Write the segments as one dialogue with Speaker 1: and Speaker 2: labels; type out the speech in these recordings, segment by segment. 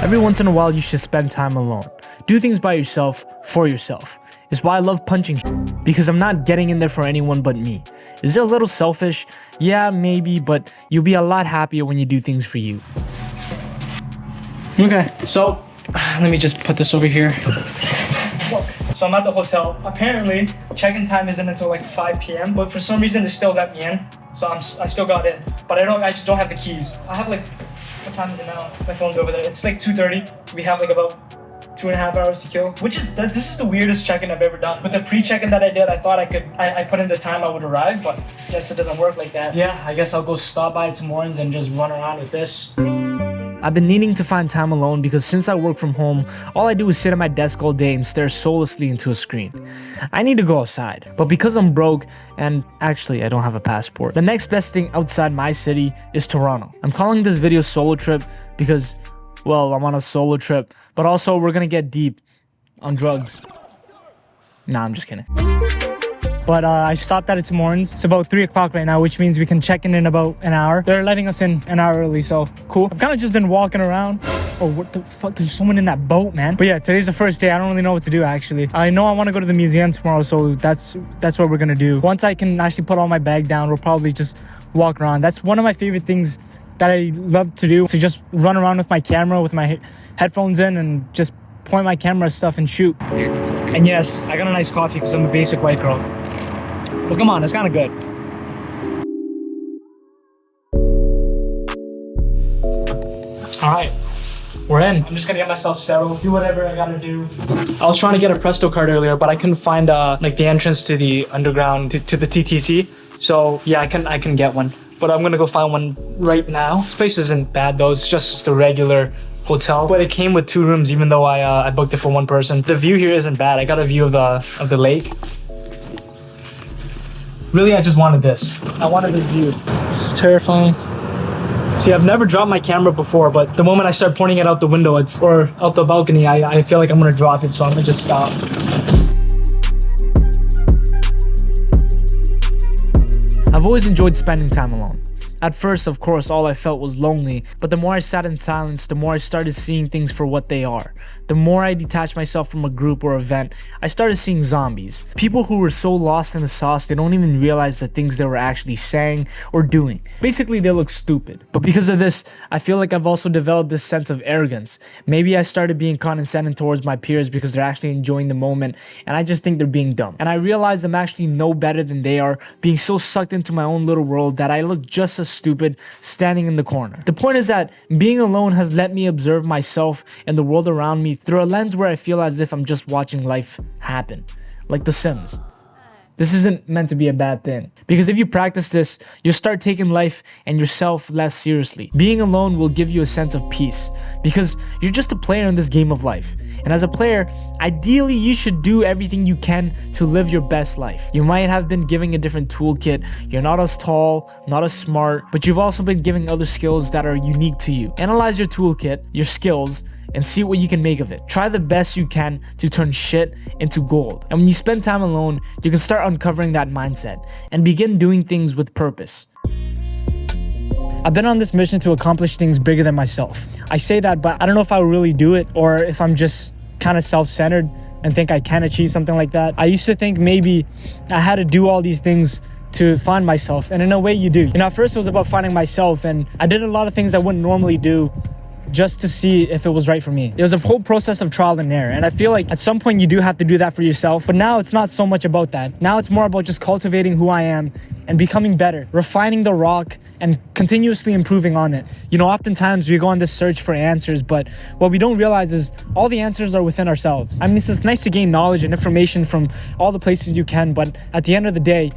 Speaker 1: Every once in a while, you should spend time alone. Do things by yourself, for yourself. It's why I love punching because I'm not getting in there for anyone but me. Is it a little selfish? Yeah, maybe, but you'll be a lot happier when you do things for you. Okay, so let me just put this over here. Look, so I'm at the hotel. Apparently, check-in time isn't until like 5 p.m., but for some reason, they still let me in. So I still got in, but I just don't have the keys. I have like, what time is it now? My phone's over there. It's like 2:30. We have like about 2.5 hours to kill, this is the weirdest check-in I've ever done. With the pre-check-in that I did, I thought I put in the time I would arrive, but I guess it doesn't work like that. Yeah, I guess I'll go stop by tomorrow and just run around with this. I've been needing to find time alone because since I work from home, all I do is sit at my desk all day and stare soullessly into a screen. I need to go outside, but because I'm broke, and actually I don't have a passport, the next best thing outside my city is Toronto. I'm calling this video Solo Trip because, well, I'm on a solo trip, but also we're gonna get deep on drugs. Nah, I'm just kidding. But I stopped at it Tim Hortons. It's about 3 o'clock right now, which means we can check in about an hour. They're letting us in an hour early, so cool. I've kind of just been walking around. Oh, what the fuck? There's someone in that boat, man. But yeah, today's the first day. I don't really know what to do, actually. I know I want to go to the museum tomorrow, so that's what we're gonna do. Once I can actually put all my bag down, we'll probably just walk around. That's one of my favorite things that I love to do. So just run around with my camera, with my headphones in, and just point my camera stuff and shoot. And yes, I got a nice coffee because I'm a basic white girl. But come on, it's kind of good. All right, we're in. I'm just gonna get myself settled, do whatever I gotta do. I was trying to get a Presto card earlier, but I couldn't find like the entrance to the underground, to the TTC. So yeah, I can get one. But I'm gonna go find one right now. This place isn't bad though, it's just a regular hotel. But it came with 2 rooms even though I booked it for 1 person. The view here isn't bad. I got a view of the lake. Really, I just wanted this. I wanted this view. It's terrifying. See, I've never dropped my camera before, but the moment I start pointing it out the window, or out the balcony, I feel like I'm gonna drop it, so I'm gonna just stop. I've always enjoyed spending time alone. At first, of course, all I felt was lonely, but the more I sat in silence, the more I started seeing things for what they are. The more I detached myself from a group or event, I started seeing zombies. People who were so lost in the sauce, they don't even realize the things they were actually saying or doing. Basically, they look stupid. But because of this, I feel like I've also developed this sense of arrogance. Maybe I started being condescending towards my peers because they're actually enjoying the moment, and I just think they're being dumb. And I realize I'm actually no better than they are, being so sucked into my own little world that I look just as stupid standing in the corner. The point is that being alone has let me observe myself and the world around me through a lens where I feel as if I'm just watching life happen, like The Sims. This isn't meant to be a bad thing, because if you practice this, you'll start taking life and yourself less seriously. Being alone will give you a sense of peace, because you're just a player in this game of life. And as a player, ideally you should do everything you can to live your best life. You might have been given a different toolkit, you're not as tall, not as smart, but you've also been given other skills that are unique to you. Analyze your toolkit, your skills, and see what you can make of it. Try the best you can to turn shit into gold. And when you spend time alone, you can start uncovering that mindset and begin doing things with purpose. I've been on this mission to accomplish things bigger than myself. I say that, but I don't know if I'll really do it or if I'm just kind of self-centered and think I can achieve something like that. I used to think maybe I had to do all these things to find myself, and in a way you do. You know, at first it was about finding myself, and I did a lot of things I wouldn't normally do just to see if it was right for me. It was a whole process of trial and error, and I feel like at some point you do have to do that for yourself, but now it's not so much about that. Now it's more about just cultivating who I am and becoming better, refining the rock and continuously improving on it. You know, oftentimes we go on this search for answers, but what we don't realize is all the answers are within ourselves. I mean, it's nice to gain knowledge and information from all the places you can, but at the end of the day,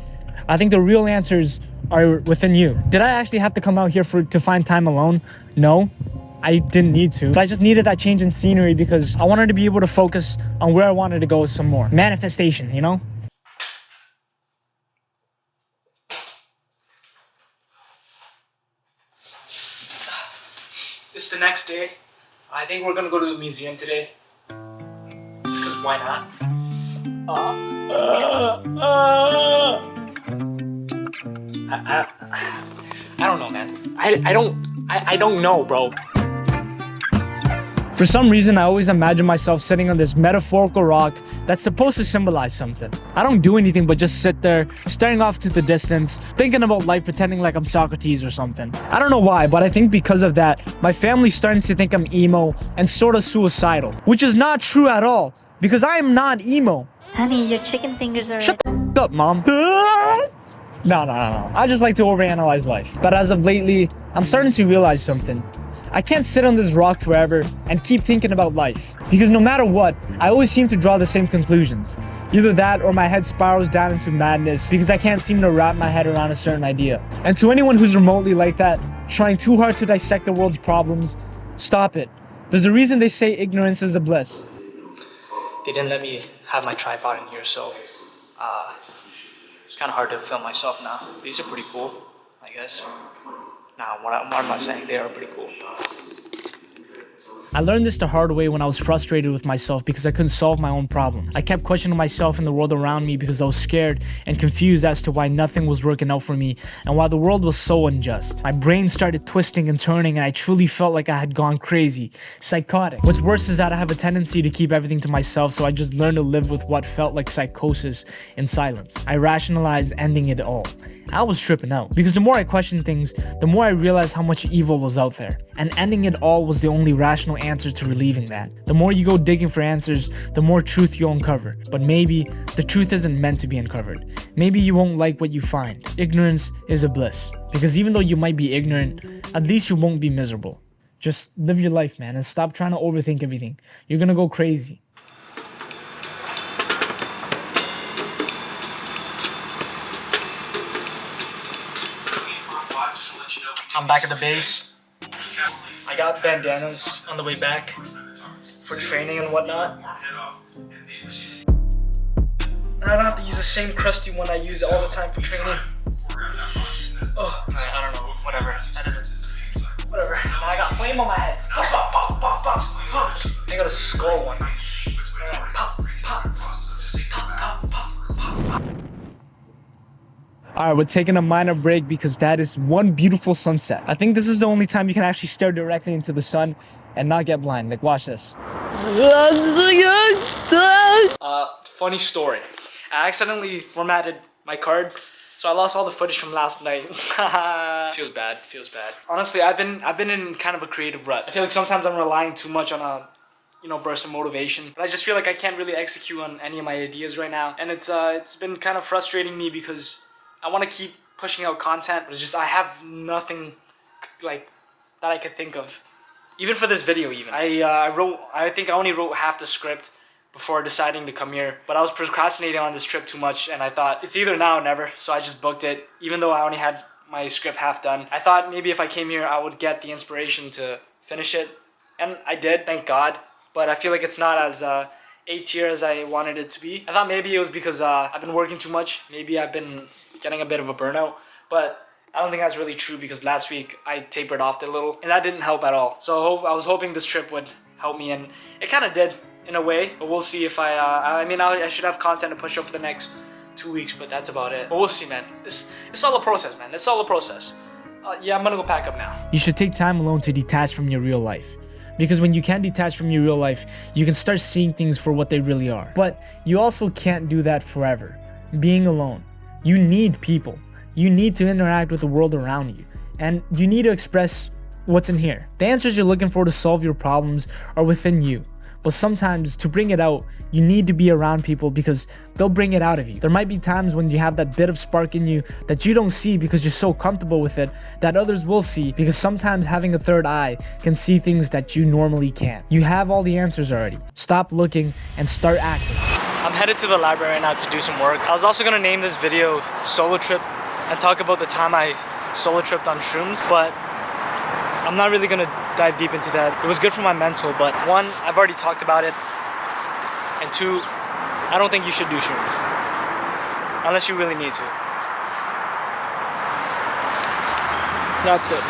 Speaker 1: I think the real answers are within you. Did I actually have to come out here to find time alone? No. I didn't need to, but I just needed that change in scenery because I wanted to be able to focus on where I wanted to go some more. Manifestation, you know? It's the next day. I think we're gonna go to the museum today. Just because why not? I don't know, man. I don't know, bro. For some reason, I always imagine myself sitting on this metaphorical rock that's supposed to symbolize something. I don't do anything but just sit there, staring off to the distance, thinking about life, pretending like I'm Socrates or something. I don't know why, but I think because of that, my family's starting to think I'm emo and sort of suicidal, which is not true at all, because I am not emo.
Speaker 2: Honey, your chicken fingers are
Speaker 1: Shut the up, Mom. No. I just like to overanalyze life. But as of lately, I'm starting to realize something. I can't sit on this rock forever and keep thinking about life. Because no matter what, I always seem to draw the same conclusions. Either that or my head spirals down into madness because I can't seem to wrap my head around a certain idea. And to anyone who's remotely like that, trying too hard to dissect the world's problems, stop it. There's a reason they say ignorance is a bliss. They didn't let me have my tripod in here, so it's kind of hard to film myself now. These are pretty cool, I guess. Nah, what am I saying? They are pretty cool. I learned this the hard way when I was frustrated with myself because I couldn't solve my own problems. I kept questioning myself and the world around me because I was scared and confused as to why nothing was working out for me and why the world was so unjust. My brain started twisting and turning and I truly felt like I had gone crazy, psychotic. What's worse is that I have a tendency to keep everything to myself, so I just learned to live with what felt like psychosis in silence. I rationalized ending it all. I was tripping out because the more I questioned things, the more I realized how much evil was out there. And ending it all was the only rational answer to relieving that. The more you go digging for answers, the more truth you'll uncover. But maybe the truth isn't meant to be uncovered. Maybe you won't like what you find. Ignorance is a bliss. Because even though you might be ignorant, at least you won't be miserable. Just live your life, man, and stop trying to overthink everything. You're gonna go crazy. I'm back at the base. I got bandanas on the way back for training and whatnot. I don't have to use the same crusty one I use all the time for training. Oh, I don't know, whatever. That isn't. Whatever. Now I got flame on my head. I got a skull one. Alright, we're taking a minor break because that is one beautiful sunset. I think this is the only time you can actually stare directly into the sun and not get blind. Like, watch this. Funny story. I accidentally formatted my card, so I lost all the footage from last night. Feels bad. Honestly, I've been in kind of a creative rut. I feel like sometimes I'm relying too much on a burst of motivation, but I just feel like I can't really execute on any of my ideas right now, and it's been kind of frustrating me because I want to keep pushing out content, but it's just I have nothing like that I could think of. Even for this video, I think I only wrote half the script before deciding to come here, but I was procrastinating on this trip too much, and I thought it's either now or never, so I just booked it, even though I only had my script half done. I thought maybe if I came here, I would get the inspiration to finish it, and I did, thank God, but I feel like it's not as A-tier as I wanted it to be. I thought maybe it was because I've been working too much, maybe I've been getting a bit of a burnout, but I don't think that's really true because last week I tapered off a little and that didn't help at all. So I was hoping this trip would help me, and it kind of did in a way, but we'll see if I should have content to push up for the next 2 weeks, but that's about it. But we'll see, man. It's all a process, man. It's all a process. Yeah, I'm gonna go pack up now. You should take time alone to detach from your real life. Because when you can't detach from your real life, you can start seeing things for what they really are. But you also can't do that forever. Being alone. You need people. You need to interact with the world around you. And you need to express what's in here. The answers you're looking for to solve your problems are within you. But sometimes to bring it out, you need to be around people because they'll bring it out of you. There might be times when you have that bit of spark in you that you don't see because you're so comfortable with it that others will see, because sometimes having a third eye can see things that you normally can't. You have all the answers already. Stop looking and start acting. I'm headed to the library right now to do some work. I was also gonna name this video Solo Trip and talk about the time I solo tripped on shrooms, but I'm not really gonna dive deep into that. It was good for my mental, but one, I've already talked about it, and two, I don't think you should do shrooms unless you really need to. That's it.